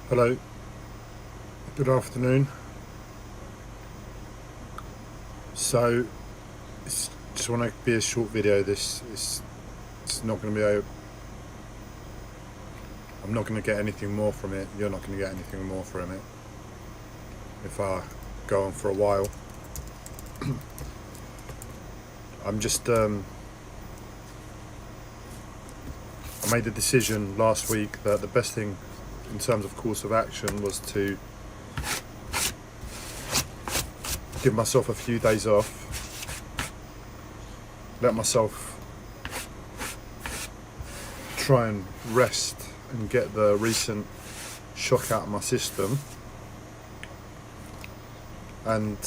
Hello, good afternoon. So, just want to be a short video. It's not going to be I'm not going to get anything more from it. You're not going to get anything more from it if I go on for a while. I'm just I made a decision last week that the best thing in terms of course of action was to give myself a few days off, let myself try and rest and get the recent shock out of my system, and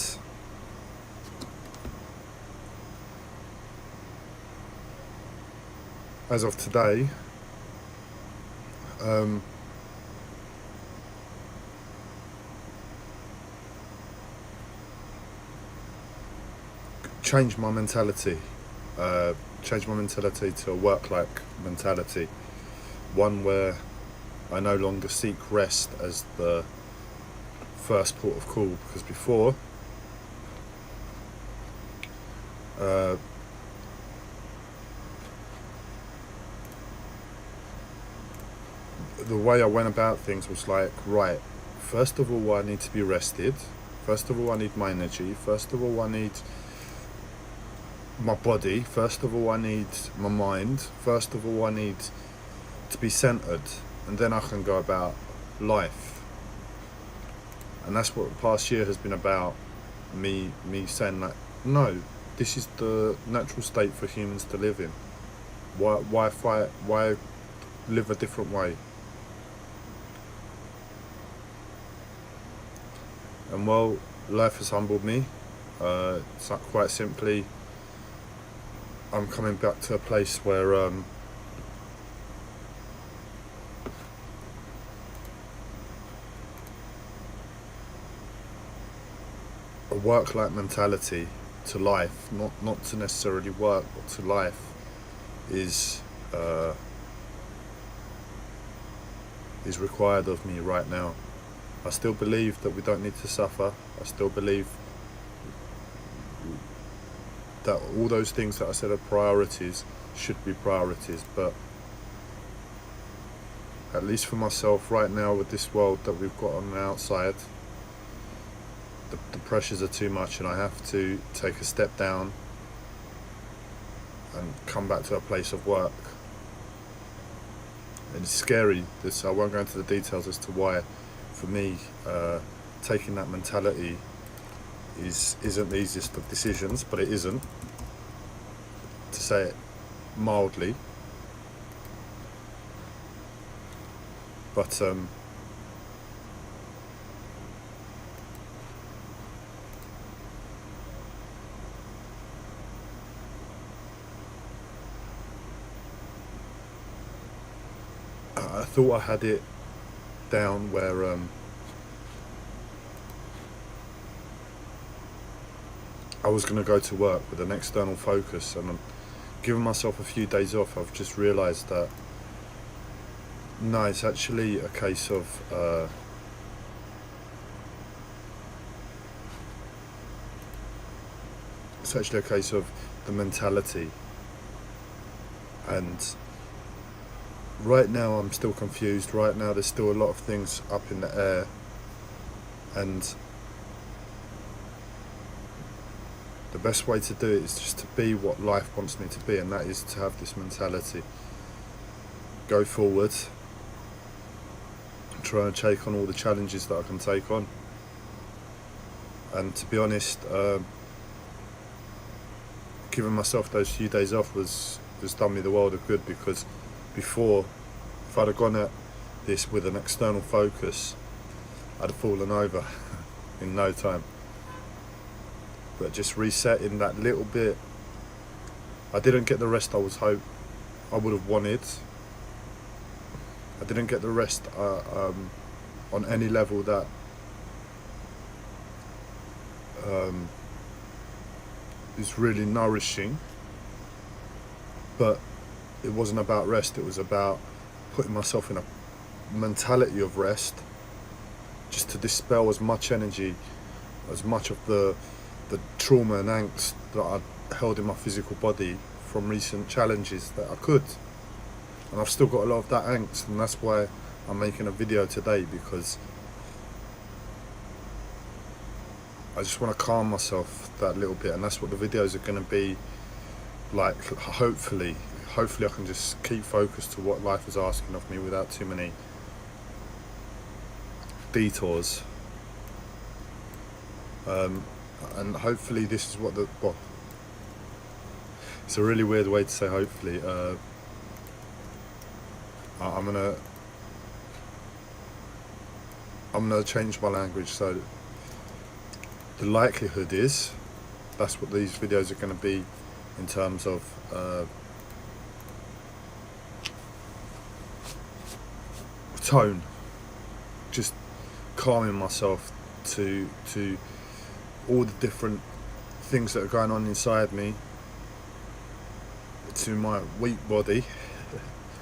as of today, change my mentality. Change my mentality to a work-like mentality, one where I no longer seek rest as the first port of call, because before the way I went about things was like, right, first of all I need to be rested, first of all I need my energy, first of all I need my body, first of all I need my mind, first of all I need to be centered, and then I can go about life. And that's what the past year has been about, me saying that no, this is the natural state for humans to live in. Why fight? Why live a different way? And well, life has humbled me. It's like, quite simply, I'm coming back to a place where a work-like mentality to life, not to necessarily work, but to life, is required of me right now. I still believe that we don't need to suffer. I still believe that all those things that I said are priorities should be priorities, but at least for myself right now, with this world that we've got on the outside, the pressures are too much, and I have to take a step down and come back to a place of work. And it's scary. I won't go into the details as to why, for me, taking that mentality isn't the easiest of decisions, but it isn't, to say it mildly. But I thought I had it down where I was going to go to work with an external focus, and I'm giving myself a few days off. I've just realised that no, it's actually a case of the mentality. And right now I'm still confused. Right now there's still a lot of things up in the air, and the best way to do it is just to be what life wants me to be, and that is to have this mentality. Go forward, try and take on all the challenges that I can take on. And to be honest, giving myself those few days off has done me the world of good, because before, if I'd have gone at this with an external focus, I'd have fallen over in no time. But just resetting that little bit, I didn't get the rest I would have wanted. I didn't get the rest on any level that is really nourishing. But it wasn't about rest, it was about putting myself in a mentality of rest just to dispel as much energy, as much of the trauma and angst that I held in my physical body from recent challenges that I could. And I've still got a lot of that angst, and that's why I'm making a video today, because I just want to calm myself that little bit, and that's what the videos are going to be like. Hopefully I can just keep focused to what life is asking of me without too many detours. And hopefully this is what it's a really weird way to say hopefully. I'm gonna change my language, so the likelihood is that's what these videos are going to be in terms of tone, just calming myself to all the different things that are going on inside me, to my weak body,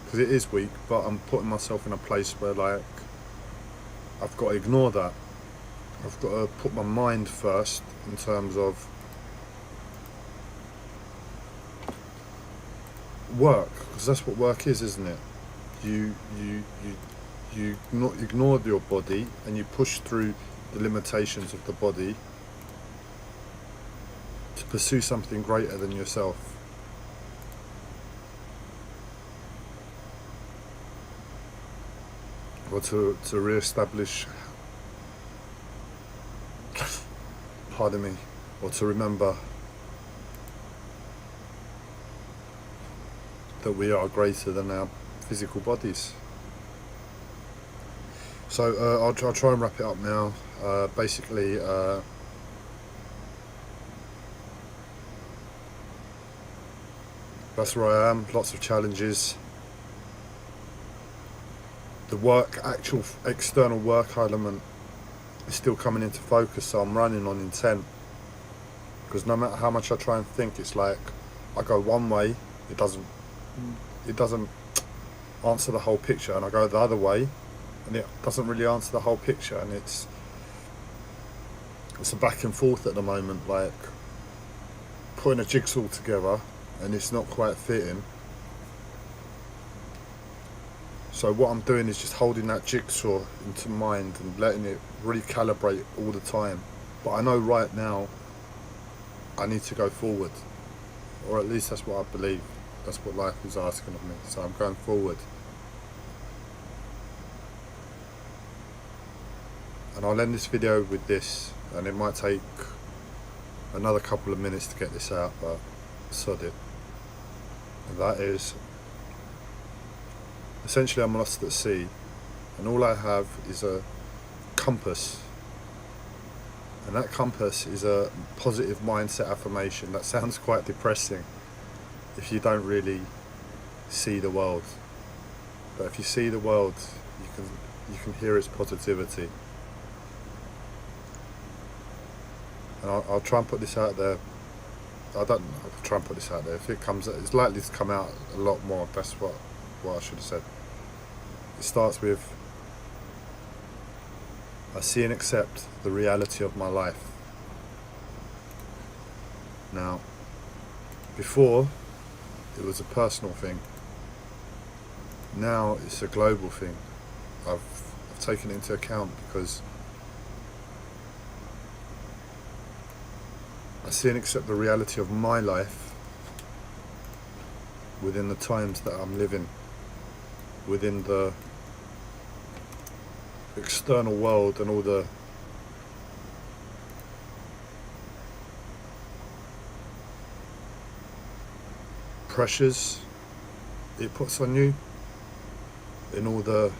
because it is weak, but I'm putting myself in a place where, like, I've got to ignore that. I've got to put my mind first in terms of work, because that's what work is, isn't it? You not ignore your body, and you push through the limitations of the body to pursue something greater than yourself. Or to re-establish, pardon me, or to remember that we are greater than our physical bodies. So I'll try and wrap it up now. Basically, that's where I am. Lots of challenges. The actual external work element is still coming into focus, so I'm running on intent. Because no matter how much I try and think, it's like I go one way, it doesn't answer the whole picture, and I go the other way, and it doesn't really answer the whole picture, and it's a back and forth at the moment, like putting a jigsaw together and it's not quite fitting. So what I'm doing is just holding that jigsaw into mind and letting it recalibrate all the time. But I know right now I need to go forward, or at least that's what I believe. That's what life is asking of me, so I'm going forward. And I'll end this video with this, and it might take another couple of minutes to get this out, but sod it. And that is, essentially I'm lost at sea, and all I have is a compass. And that compass is a positive mindset affirmation. That sounds quite depressing if you don't really see the world. But if you see the world, you can hear its positivity. And I'll try and put this out there. I'll try and put this out there. If it comes, it's likely to come out a lot more. That's what I should have said. It starts with, I see and accept the reality of my life. Now, before, it was a personal thing. Now it's a global thing. I've taken it into account because I see and accept the reality of my life within the times that I'm living, within the external world and all the pressures it puts on you, in all the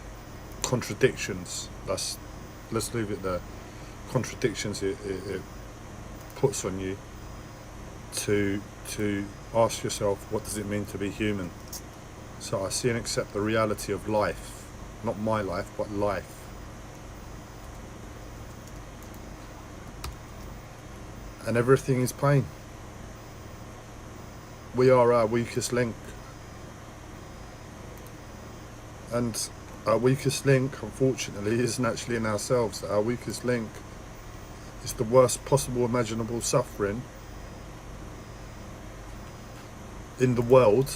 contradictions. Let's leave it there. Contradictions it puts on you to ask yourself, what does it mean to be human? So I see and accept the reality of life, not my life, but life. And everything is pain. We are our weakest link. And Our weakest link, unfortunately, isn't actually in ourselves. Our weakest link is the worst possible imaginable suffering in the world,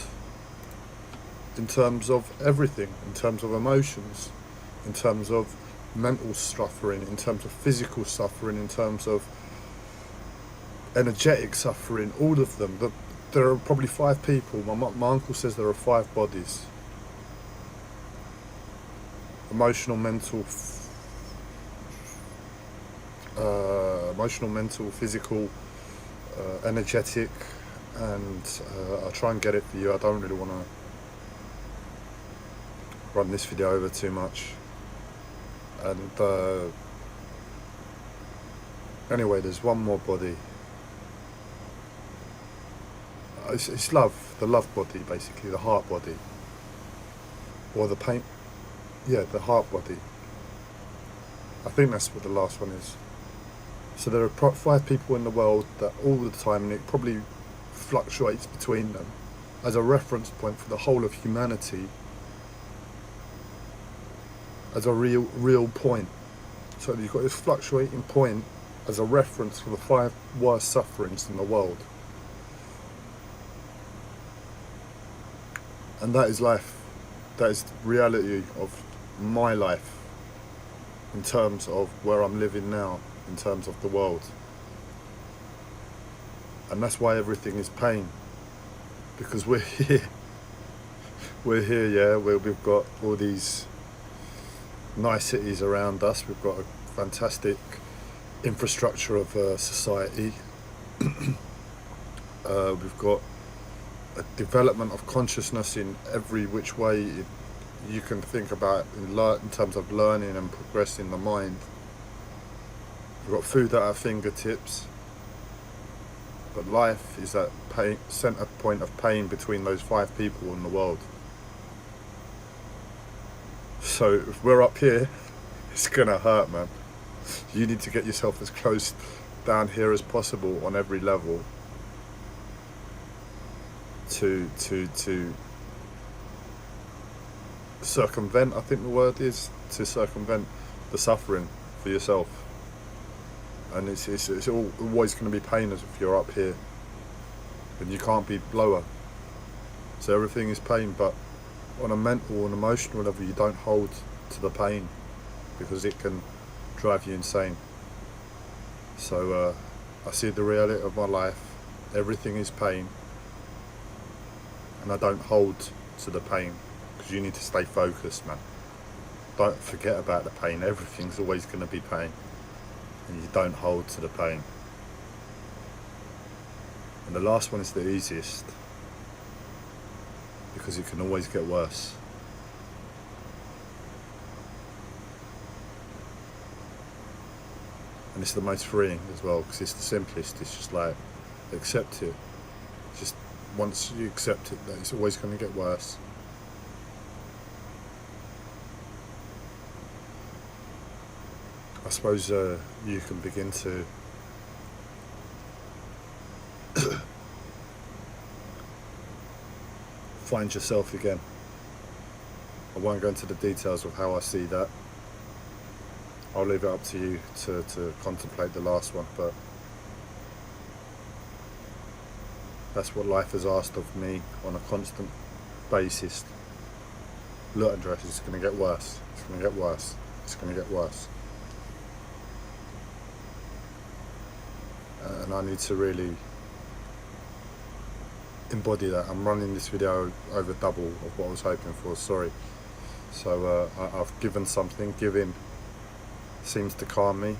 in terms of everything, in terms of emotions, in terms of mental suffering, in terms of physical suffering, in terms of energetic suffering, all of them. There are probably 5 people. My uncle says there are 5 bodies: emotional, mental, physical, energetic, and I'll try and get it for you. I don't really want to run this video over too much. And anyway, there's one more body. It's love, the love body, basically, the heart body, or the pain. Yeah, the heart body. I think that's what the last one is. So there are 5 people in the world that all the time, and it probably fluctuates between them as a reference point for the whole of humanity, as a real point. So you've got this fluctuating point as a reference for the 5 worst sufferings in the world. And that is life. That is the reality of my life, in terms of where I'm living now, in terms of the world. And that's why everything is pain, because we're here. We're here, yeah, where we've got all these niceties around us. We've got a fantastic infrastructure of society. We've got a development of consciousness in every which way you can think about in terms of learning and progressing the mind. We've got food at our fingertips, but life is that pain, center point of pain between those 5 people in the world. So if we're up here, it's gonna hurt, man. You need to get yourself as close down here as possible on every level to circumvent, I think the word is, to circumvent the suffering for yourself. And it's always going to be pain as if you're up here, and you can't be lower. So everything is pain, but on a mental and emotional level, you don't hold to the pain, because it can drive you insane. So I see the reality of my life. Everything is pain, and I don't hold to the pain, because you need to stay focused, man. Don't forget about the pain. Everything's always going to be pain, and you don't hold to the pain. And the last one is the easiest, because it can always get worse. And it's the most freeing as well, because it's the simplest. It's just like, accept it. Just once you accept it, that it's always going to get worse. I suppose you can begin to find yourself again. I won't go into the details of how I see that. I'll leave it up to you to contemplate the last one, but that's what life has asked of me on a constant basis. Look, Andres, it's going to get worse. It's going to get worse. It's going to get worse. And I need to really embody that. I'm running this video over double of what I was hoping for, sorry. So I've given something. Giving seems to calm me.